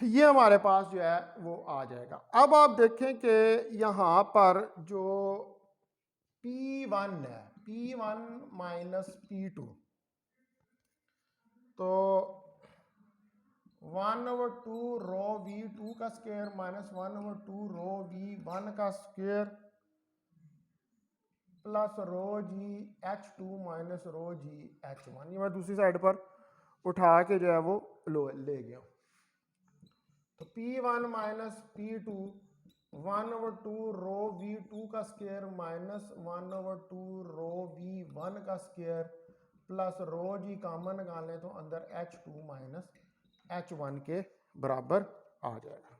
ये हमारे पास जो है वो आ जाएगा। अब आप देखें कि यहां पर जो P1 है, P1 माइनस P2, तो 1/2 रो V2 का स्क्वायर माइनस 1/2 रो V1 का स्क्वायर प्लस रो GH2 माइनस रो GH1। ये मैं दूसरी साइड पर उठा के जो है वो ले गया। तो P1 minus P2 1/2 rho V2 का स्क्वायर माइनस 1/2 रो V1 का स्क्वायर प्लस रो जी कॉमन निकाल लें तो अंदर H2 माइनस H1 के बराबर आ जाएगा।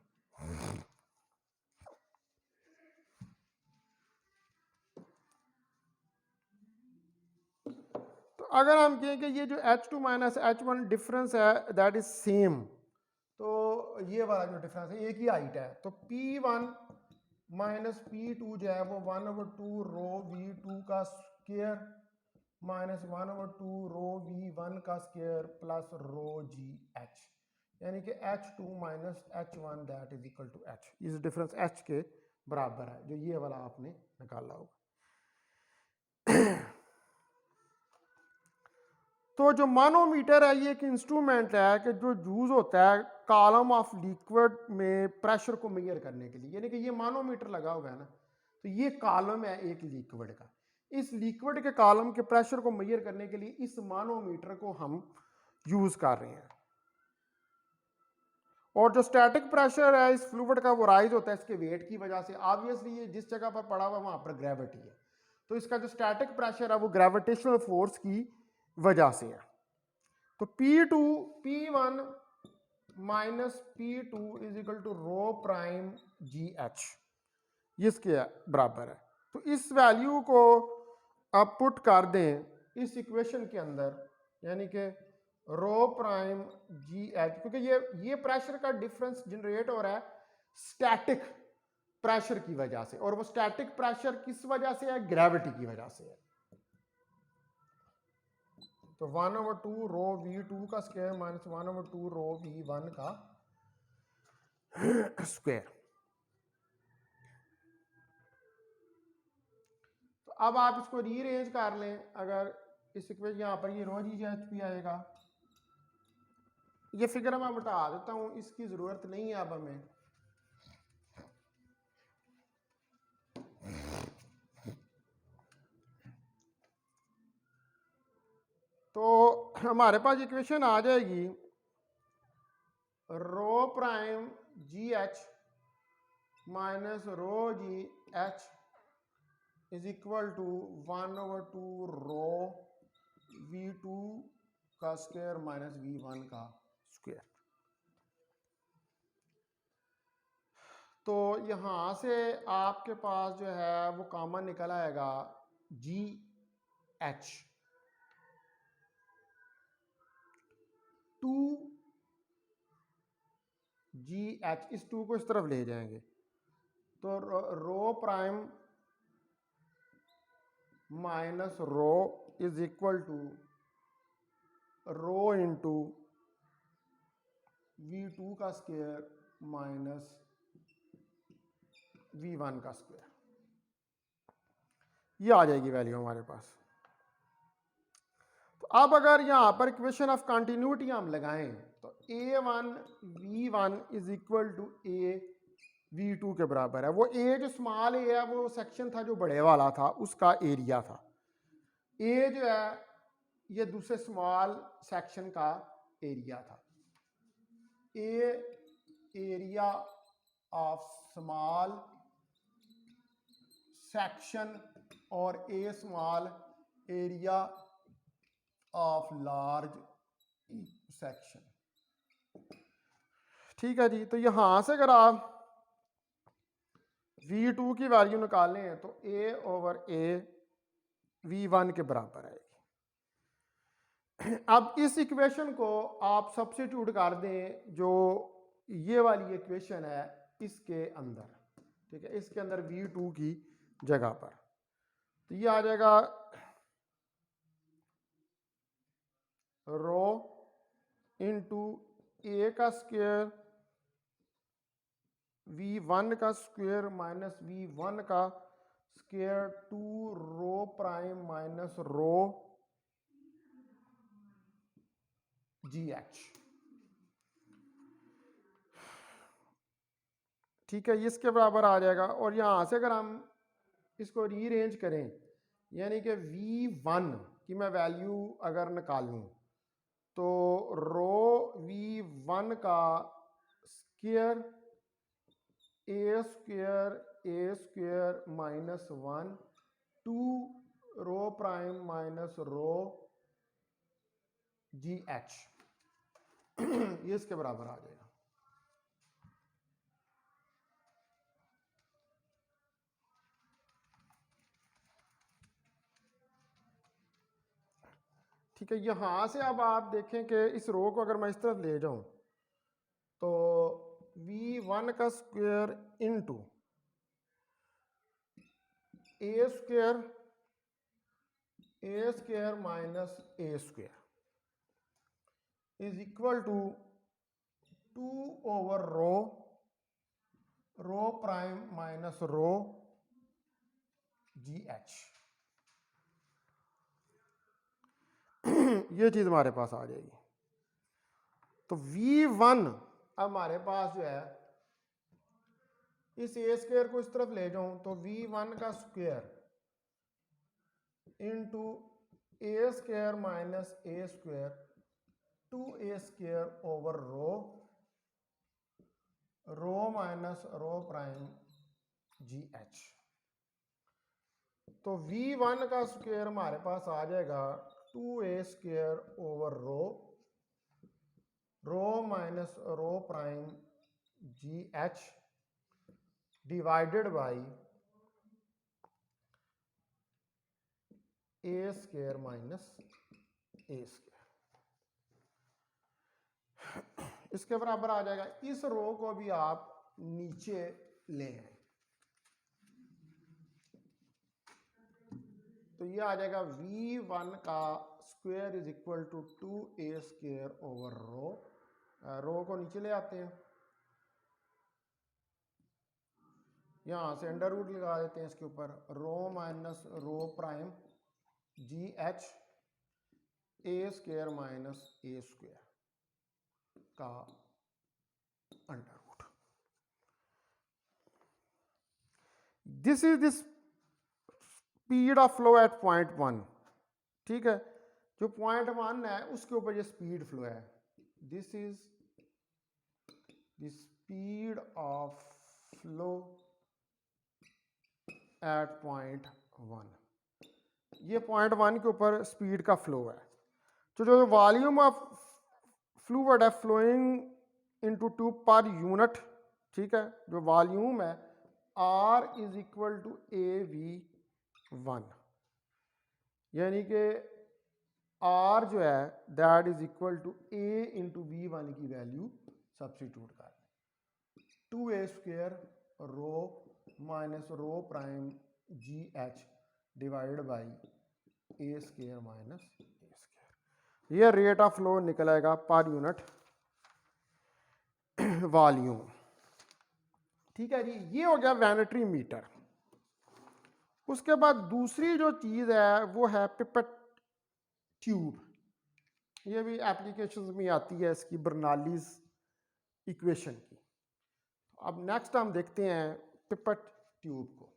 तो अगर हम कहें कि ये जो H2 माइनस H1 डिफरेंस है दैट इज सेम, तो ये वाला जो डिफरेंस है एक ही हाइट है, तो P1 माइनस P2 जो है वो 1/2 रो V2 का स्क्वायर माइनस 1/2 रो V1 का स्क्वायर प्लस रो GH, यानी कि H2 minus H1 that is equal to H। इस डिफरेंस H के बराबर है जो ये वाला आपने निकाला होगा। तो जो मानोमीटर है ये एक इंस्ट्रूमेंट है कि जो यूज होता है कॉलम ऑफ लिक्विड में प्रेशर को मेजर करने के लिए, यानी कि ये मानोमीटर लगा हुआ है ना, तो ये कॉलम है एक लिक्विड का। इस लिक्विड के कॉलम के प्रेशर को मेजर करने के लिए इस मानोमीटर को हम यूज कर रहे हैं। और जो स्टैटिक प्रेशर है इस फ्लूइड का वो राइज होता है इसके वेट की वजह से। ऑब्वियसली ये जिस जगह पर पड़ा हुआ वहां पर ग्रेविटी है, तो इसका जो स्टैटिक प्रेशर है वो ग्रेविटेशनल फोर्स की वजह से है। तो P2 P1 minus P2 is equal to rho prime GH, ये इसके बराबर है। तो इस वैल्यू को आप पुट कर दें इस इक्वेशन के अंदर, यानी कि रो प्राइम GH, क्योंकि ये प्रेशर का डिफरेंस जनरेट हो रहा है स्टैटिक प्रेशर की वजह से, और वो स्टैटिक प्रेशर किस वजह से है, ग्रेविटी की वजह से है। तो 1/2 रो V2 का स्क्वायर माइनस 1/2 रो V1 का स्क्वायर। तो अब आप इसको रीअरेंज कर लें। अगर इस इक्वेशन यहाँ पर ये रो GH आएगा, ये फिगर मैं बता देता हूँ, इसकी जरूरत नहीं है अब हमें। तो हमारे पास इक्वेशन आ जाएगी rho prime GH minus rho GH is equal to 1/2 rho V2 का स्क्वायर माइनस V1 का स्क्वायर। तो यहां से आपके पास जो है वो कॉमन निकल आएगा GH 2GH, इस 2 को इस तरफ ले जाएंगे तो rho prime minus rho is equal to rho into V2 का स्क्वायर माइनस V1 का स्क्वायर। ये आ जाएगी वैल्यू हमारे पास। तो अब अगर यहां पर इक्वेशन ऑफ कंटिन्यूटी हम लगाएं तो A1 V1 is equal to A V2 के बराबर है। वो A जो स्मॉल ए है वो सेक्शन था जो बड़े वाला था, उसका एरिया था। A जो है ये दूसरे स्मॉल सेक्शन का एरिया था। एरिया ऑफ स्मॉल सेक्शन और a small area of large section. ठीक है जी। तो यहां से अगर आप V2 की वैल्यू निकालें तो A ओवर A V1 के बराबर आएगी। अब इस इक्वेशन को आप सब्स्टिट्यूट कर दें जो ये वाली इक्वेशन है इसके अंदर, ठीक है, इसके अंदर V2 की जगह पर, तो ये आ जाएगा रो इंटू ए का स्क्वायर V1 का स्क्वायर माइनस V1 का square two rho prime minus rho GH। ठीक है, इसके बराबर आ जाएगा। और यहां से अगर हम इसको रीअरेंज करें, यानी कि V1 की मैं वैल्यू अगर निकालूं तो रो V1 का square a square minus 1 two rho prime minus rho GH ये इसके बराबर आ जाएगा। ठीक है, यहां से अब आप देखें कि इस रो को अगर मैं इस तरफ ले जाऊं तो V1 का square into a square minus a square is equal to 2 over rho prime minus rho GH। ये चीज हमारे पास आ जाएगी। तो V1 हमारे पास जो है, इस ए स्क्वायर को इस तरफ ले जाऊं तो V1 का square into a square minus a square two a square over rho minus rho prime GH। तो V1 का स्क्वायर हमारे पास आ जाएगा 2a square over rho minus rho prime GH divided by a square minus a square इसके बराबर आ जाएगा। इस रो को भी आप नीचे ले आए तो ये आ जाएगा V1 का square is equal to 2a square over rho को नीचे ले आते हैं, यहां से अंडर रूट लगा देते हैं इसके ऊपर, rho minus rho prime GH a square minus a square का under root. This is this speed of flow at point 1। ठीक है, जो पॉइंट 1 है उसके ऊपर ये स्पीड फ्लो है। This is the speed of flow at point 1। ये पॉइंट 1 के ऊपर स्पीड का फ्लो है। तो जो वॉल्यूम ऑफ फ्लूइड है flowing into tube per unit, ठीक है, जो वॉल्यूम है R is equal to AV1, यानी कि R जो है that is equal to A into V1 की वैल्यू सब्स्टिट्यूट कर 2a square rho minus rho prime GH divided by a square minus a square. ये रेट ऑफ फ्लो निकलेगा per unit volume. ठीक है जी, ये हो गया वैनिटी मीटर। उसके बाद दूसरी जो चीज है वो है पिपेट ट्यूब। ये भी एप्लीकेशंस में आती है इसकी बर्नौलीज इक्वेशन की। अब नेक्स्ट हम देखते हैं पिपेट ट्यूब को।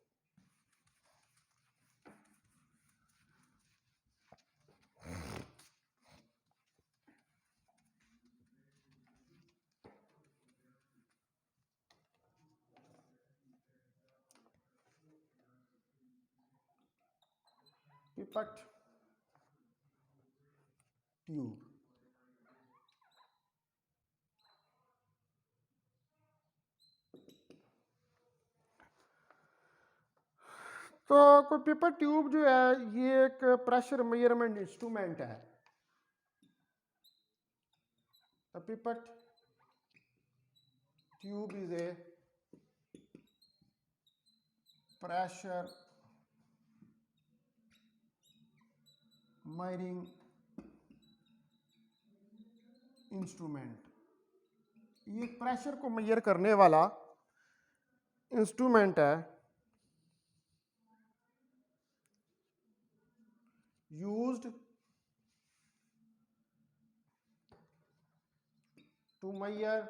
पिपट ट्यूब। तो कोई पिपट ट्यूब जो है ये एक प्रेशर मेजरमेंट इंस्ट्रूमेंट है। तो pitot tube is a pressure measuring instrument. ये प्रेशर को मेजर करने वाला इंस्ट्रूमेंट है used to measure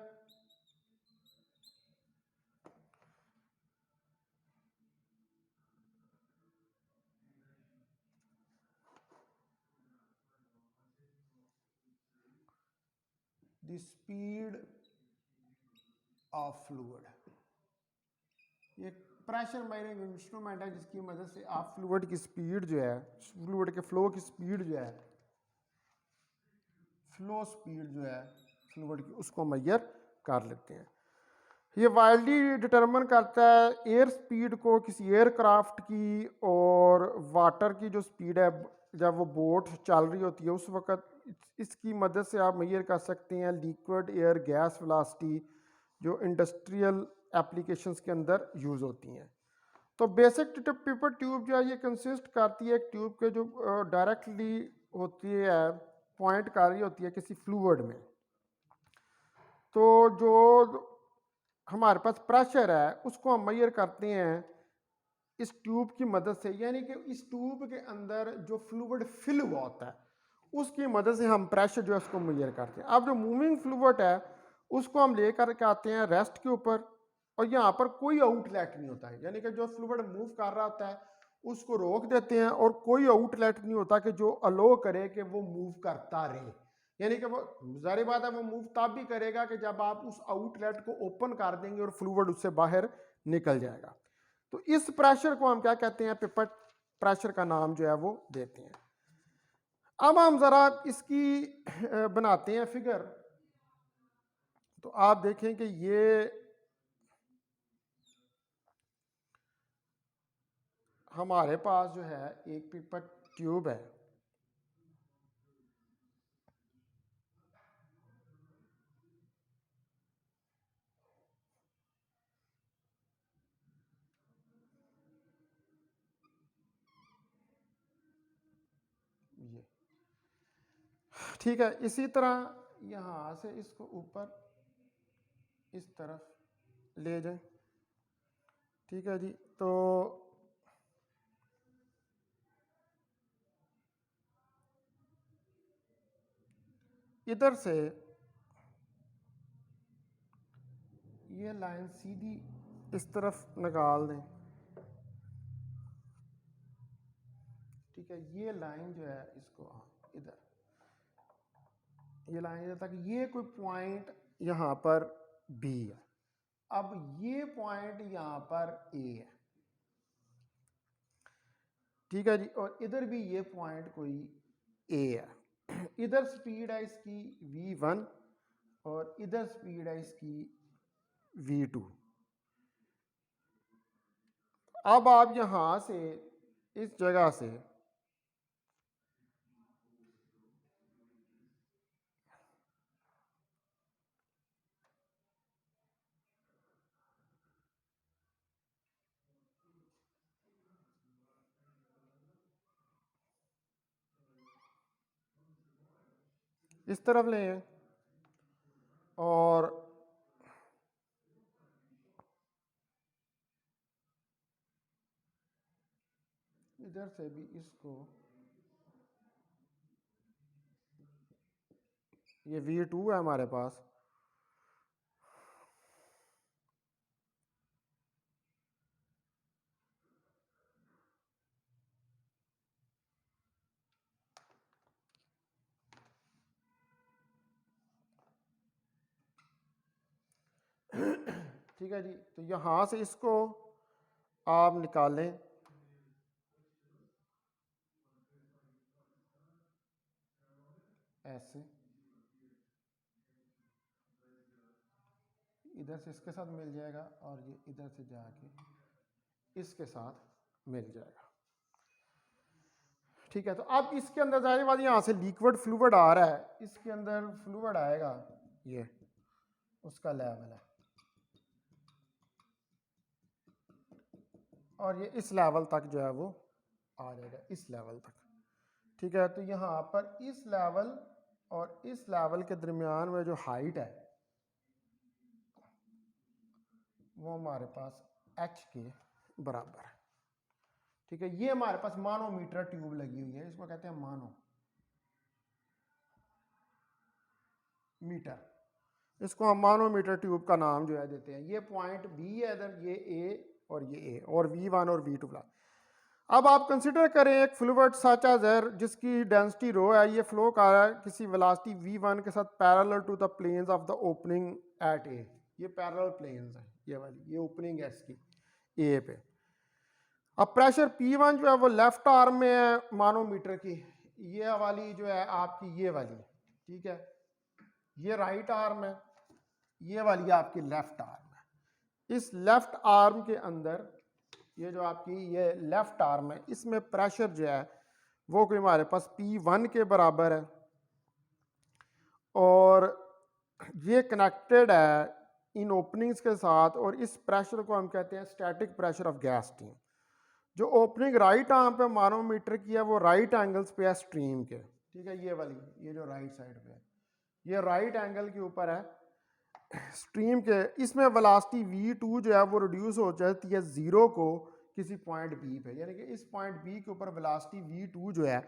the speed of fluid। ये प्रेशर मेजरिंग इंस्ट्रूमेंट है जिसकी मदद से आप फ्लूइड की स्पीड जो है, फ्लूइड के फ्लो की स्पीड जो है, फ्लो स्पीड जो है फ्लूइड की, उसको मेजर कर लेते हैं। ये वाइडली डिटरमिन करता है एयर स्पीड को किसी एयरक्राफ्ट की और वाटर की जो स्पीड है जब वो बोट चल रही होती है उस वक़्त। इसकी मदद से आप मेजर कर सकते हैं लिक्विड एयर गैस वेलोसिटी जो इंडस्ट्रियल एप्लीकेशंस के अंदर यूज़ होती हैं। तो बेसिक पिपट ट्यूब जो है ये कंसिस्ट करती है एक ट्यूब के जो डायरेक्टली होती है पॉइंट कर रही होती है किसी फ्लूइड में। तो जो हमारे पास प्रेशर है उसको हम मेजर करते हैं इस ट्यूब की मदद से, यानी कि इस ट्यूब के अंदर जो फ्लूइड फिल हुआ होता है उसकी मदद से हम प्रेशर जो है उसको मेजर करते हैं। अब जो मूविंग फ्लूइड है उसको हम लेकर के आते हैं रेस्ट के ऊपर और यहाँ पर कोई आउटलेट नहीं होता है, यानी कि जो फ्लूइड मूव कर रहा होता है उसको रोक देते हैं और कोई आउटलेट नहीं होता कि जो अलो करे कि वो मूव करता रहे। यानी कि वो जाहिर बात है वो मूव तब भी करेगा कि जब आप उस आउटलेट को ओपन कर देंगे और फ्लूइड उससे बाहर निकल जाएगा। तो इस प्रेशर को हम क्या कहते हैं, पिपट प्रेशर का नाम जो है वो देते हैं। अब हम जरा इसकी बनाते हैं फिगर। तो आप देखें कि ये हमारे पास जो है एक पिपट ट्यूब है। ये ठीक है, इसी तरह यहाँ से इसको ऊपर इस तरफ ले जाएं। ठीक है जी, तो इधर से ये लाइन सीधी इस तरफ निकाल दें। ठीक है, ये लाइन जो है इसको इधर ये लाइन इधर तक, ये कोई पॉइंट यहाँ पर बी है। अब ये पॉइंट यहाँ पर ए है। ठीक है जी, और इधर भी ये पॉइंट कोई ए है। इधर स्पीड है इसकी v1 और इधर स्पीड है इसकी v2। अब आप यहां से इस जगह से इस तरफ लें और इधर से भी इसको, ये v2 है हमारे पास, ठीक है जी। तो यहां से इसको आप निकालें ऐसे, इधर से इसके साथ मिल जाएगा और ये इधर से जाके इसके साथ मिल जाएगा। ठीक है, तो अब इसके अंदर जाने वाली यहाँ से लिक्विड फ्लूइड आ रहा है, इसके अंदर फ्लूइड आएगा, ये उसका लेवल है और ये इस लेवल तक जो है वो आ जाएगा, इस लेवल तक। ठीक है, तो यहाँ पर इस लेवल और इस लेवल के दरमियान में जो हाइट है वो हमारे पास h के बराबर है। ठीक है, ये हमारे पास मानोमीटर ट्यूब लगी हुई है, इसको कहते हैं मानोमीटर, इसको हम मानोमीटर ट्यूब का नाम जो है देते हैं। ये पॉइंट बी है इधर, ये ए और ये ए और V1 और V2 प्लस। अब आप कंसिडर करें एक फ्लूइड सच एज एयर जिसकी डेंसिटी रो है, ये फ्लो कर रहा है किसी वेलोसिटी V1 के साथ parallel to the planes of the opening at A, ये पैरेलल प्लेन्स हैं, ये वाली, ये ओपनिंग है इसकी ए पे। अब प्रेशर P1 जो है वो लेफ्ट आर्म में है मानोमीटर की, ये वाली जो है आपकी ये वाली, ठीक है, ये राइट आर्म है, ये वाली आपकी लेफ्ट आर्म है। इस लेफ्ट आर्म के अंदर ये जो आपकी ये लेफ्ट आर्म है, इसमें प्रेशर जो है वो कोई हमारे पास P1 के बराबर है और ये कनेक्टेड है इन ओपनिंग्स के साथ, और इस प्रेशर को हम कहते हैं static pressure of gas stream. जो ओपनिंग राइट आर्म पे मानोमीटर की है वो राइट एंगल्स पे है स्ट्रीम के। ठीक है, ये वाली, ये जो राइट साइड पे है, ये राइट एंगल के ऊपर है स्ट्रीम के। इसमें वेलोसिटी V2 जो है वो रिड्यूस हो जाती है जीरो को किसी पॉइंट B पे, यानी कि इस पॉइंट B के ऊपर वेलोसिटी V2 जो है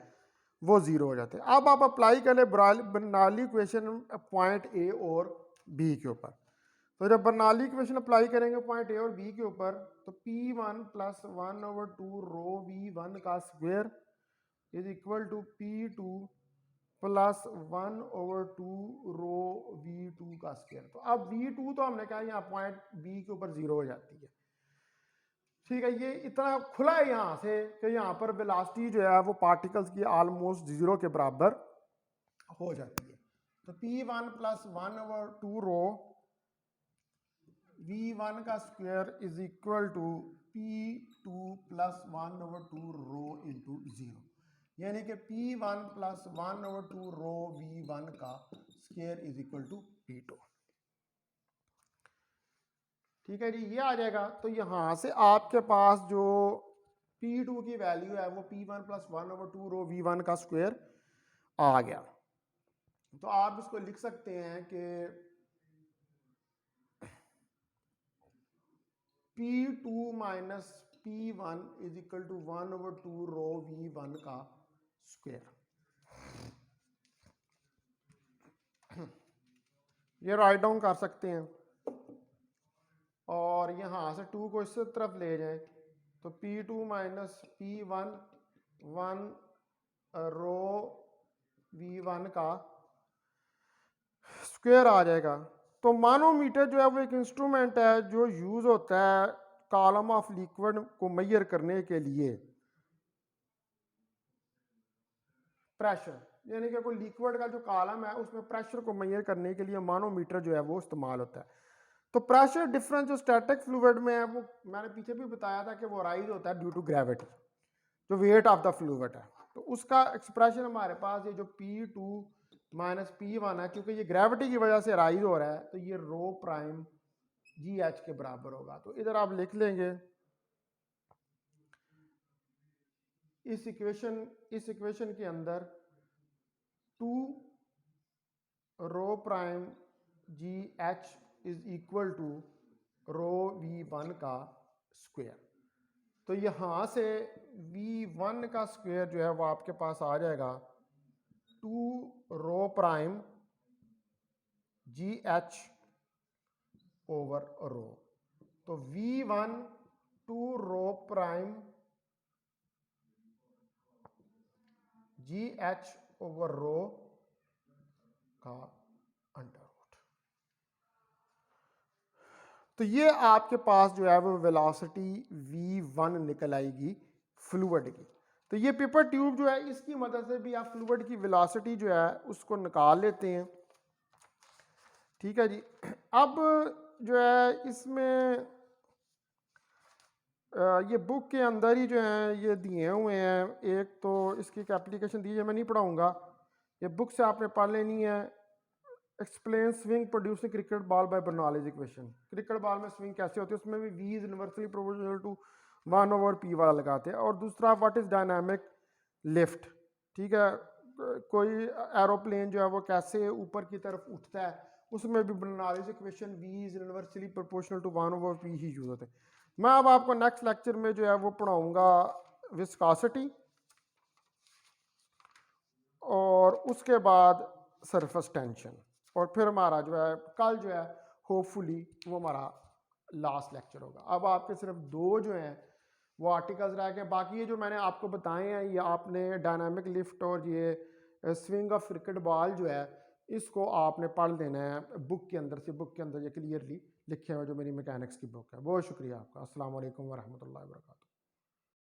वो जीरो हो जाते हैं। अब आप अप्लाई कर ले बर्नौली इक्वेशन पॉइंट A और B के ऊपर, तो जब बर्नौली इक्वेशन अप्लाई करेंगे पॉइंट A और B के ऊपर, तो P1 प्लस 1/2 रो V1 का square is equal to P2 plus 1/2 rho V2 का स्क्वायर। तो अब V2 तो हमने कहा यहाँ पॉइंट B के ऊपर जीरो हो जाती है। ठीक है, ये इतना खुला है यहाँ से कि यहाँ पर वेलोसिटी जो है वो पार्टिकल्स की ऑलमोस्ट जीरो के बराबर हो जाती है। तो P1 प्लस 1/2 रो V1 का square is equal to P2 plus 1/2 rho into zero, यानी कि P1 प्लस 1/2 रो V1 का square is equal to P2। ठीक है जी, ये आ जाएगा। तो यहाँ से आपके पास जो P2 की वैल्यू है वो P1 प्लस 1/2 रो V1 का स्क्वायर आ गया। तो आप इसको लिख सकते हैं कि P2 minus P1 is equal to 1/2 rho V1 का स्क्वायर। ये राइट डाउन कर सकते हैं और यहाँ से 2 को इस तरफ ले जाएं तो P2 माइनस P1 1 रो V1 का स्क्वायर आ जाएगा। तो मानोमीटर जो है वो एक इंस्ट्रूमेंट है जो यूज होता है कॉलम ऑफ लिक्विड को मेजर करने के लिए प्रेशर, यानी कि कोई लिक्विड का जो कॉलम है उसमें प्रेशर को मेजर करने के लिए मानोमीटर जो है वो इस्तेमाल होता है। तो प्रेशर डिफरेंस जो स्टैटिक फ्लूइड में है वो मैंने पीछे भी बताया था कि वो राइज होता है ड्यू टू ग्रेविटी, जो वेट ऑफ द फ्लूइड है। तो उसका एक्सप्रेशन हमारे पास ये जो P2 माइनस P1 है, क्योंकि ये ग्रेविटी की वजह से राइज हो रहा है तो ये रो प्राइम GH के बराबर होगा। तो इधर आप लिख लेंगे इस इक्वेशन के अंदर 2 rho prime GH is equal to rho V1 का स्क्वायर। तो यहां से V1 का स्क्वायर जो है वो आपके पास आ जाएगा 2 रो प्राइम GH ओवर रो। तो V1 2 rho prime GH over रो का अंडर रूट। तो ये आपके पास जो है वो वेलोसिटी V1 निकल आएगी फ्लूइड की। तो ये पेपर ट्यूब जो है इसकी मदद से भी आप फ्लूइड की वेलोसिटी जो है उसको निकाल लेते हैं। ठीक है जी। अब जो है इसमें ये बुक के अंदर ही जो है ये दिए हुए हैं। एक तो इसकी एक एप्लीकेशन दी है, मैं नहीं पढ़ाऊँगा, ये बुक से आपने पढ़ लेनी है। Explain swing producing cricket ball by Bernoulli's equation. Cricket ball में स्विंग कैसे होती है, उसमें भी v is universally proportional to 1/p वाला लगाते हैं। और दूसरा व्हाट इज डायनामिक लिफ्ट। ठीक है, कोई एरोप्लेन जो है वो कैसे ऊपर की तरफ उठता है, उसमें भी Bernoulli's equation v is universally proportional to 1/p ही यूज होते हैं। मैं अब आपको नेक्स्ट लेक्चर में जो है वो पढ़ाऊंगा विस्कोसिटी, और उसके बाद सरफेस टेंशन, और फिर हमारा जो है कल जो है होपफुली वो हमारा लास्ट लेक्चर होगा। अब आपके सिर्फ दो जो हैं वो आर्टिकल्स रह गए, बाकी ये जो मैंने आपको बताए हैं ये आपने डायनामिक लिफ्ट और ये स्विंग ऑफ क्रिकेट बॉल जो है इसको आपने पढ़ लेना है बुक के अंदर से। बुक के अंदर ये क्लियरली लिखे हुए जो मेरी मैकेनिक्स की बुक है। बहुत शुक्रिया आपका। अस्सलाम वालेकुम वरहमतुल्लाहि वबरकातुहू।